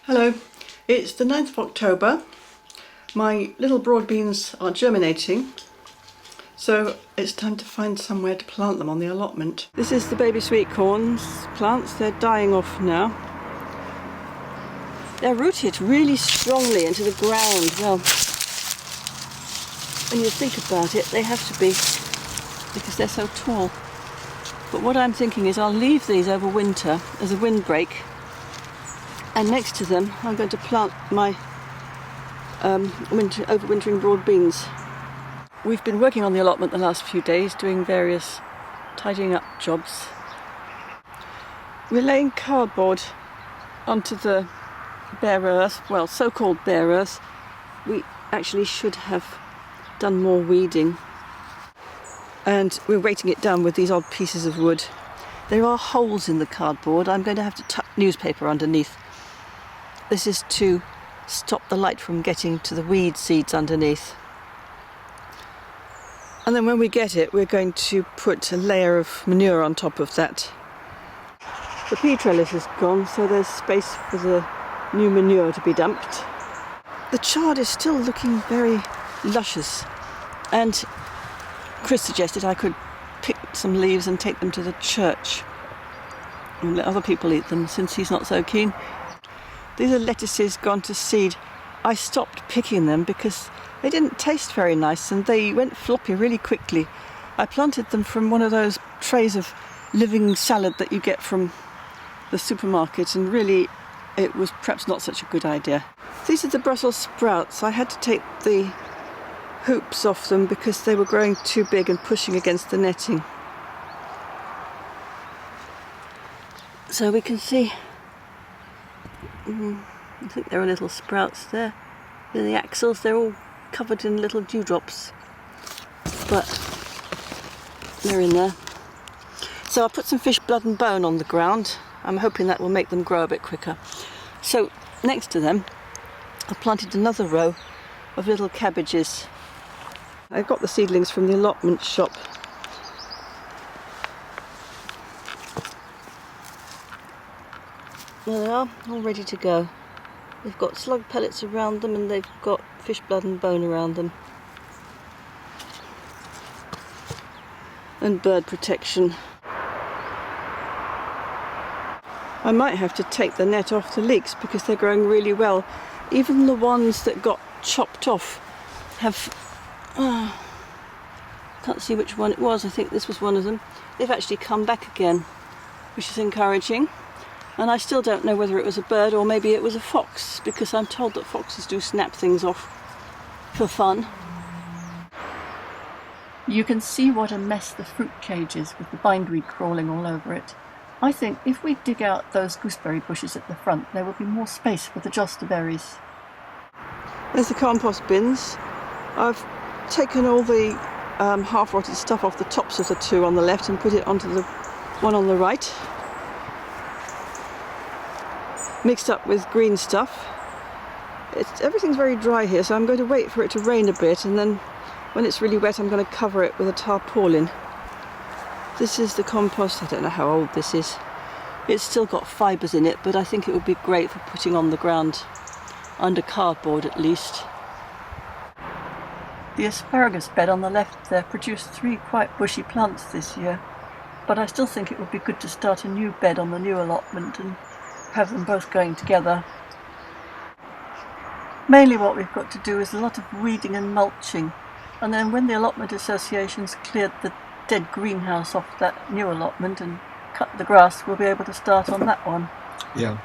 Hello, it's the 9th of October. My little broad beans are germinating, so it's time to find somewhere to plant them on the allotment. This is the baby sweet corns plants. They're dying off now. They're rooted really strongly into the ground. Well, when you think about it, they have to be, because they're so tall. But what I'm thinking is I'll leave these over winter as a windbreak, and next to them I'm going to plant my overwintering broad beans. We've been working on the allotment the last few days, doing various tidying up jobs. We're laying cardboard onto the bare earth, well, so-called bare earth. We actually should have done more weeding, and we're weighting it down with these odd pieces of wood. There are holes in the cardboard. I'm going to have to tuck newspaper underneath. This is to stop the light from getting to the weed seeds underneath. And then when we get it, we're going to put a layer of manure on top of that. The pea trellis is gone, so there's space for the new manure to be dumped. The chard is still looking very luscious, and Chris suggested I could pick some leaves and take them to the church and let other people eat them, since he's not so keen. These are lettuces gone to seed. I stopped picking them because they didn't taste very nice and they went floppy really quickly. I planted them from one of those trays of living salad that you get from the supermarket, and really it was perhaps not such a good idea. These are the Brussels sprouts. I had to take the hoops off them because they were growing too big and pushing against the netting. So we can see, I think there are little sprouts there. In the axils, they're all covered in little dewdrops, but they're in there. So I'll put some fish blood and bone on the ground. I'm hoping that will make them grow a bit quicker. So next to them, I've planted another row of little cabbages. I got the seedlings from the allotment shop. There they are, all ready to go. They've got slug pellets around them and they've got fish blood and bone around them. And bird protection. I might have to take the net off the leeks because they're growing really well. Even the ones that got chopped off have... can't see which one it was. I think this was one of them. They've actually come back again, which is encouraging. And I still don't know whether it was a bird or maybe it was a fox, because I'm told that foxes do snap things off for fun. You can see what a mess the fruit cage is with the bindweed crawling all over it. I think if we dig out those gooseberry bushes at the front, there will be more space for the joster berries. There's the compost bins. I've taken all the half-rotted stuff off the tops of the two on the left and put it onto the one on the right. Mixed up with green stuff. Everything's very dry here, so I'm going to wait for it to rain a bit, and then when it's really wet I'm going to cover it with a tarpaulin. This is the compost. I don't know how old this is. It's still got fibres in it, but I think it would be great for putting on the ground, under cardboard at least. The asparagus bed on the left there produced 3 quite bushy plants this year, but I still think it would be good to start a new bed on the new allotment and have them both going together. Mainly what we've got to do is a lot of weeding and mulching, and then when the allotment association's cleared the dead greenhouse off that new allotment and cut the grass, we'll be able to start on that one. Yeah.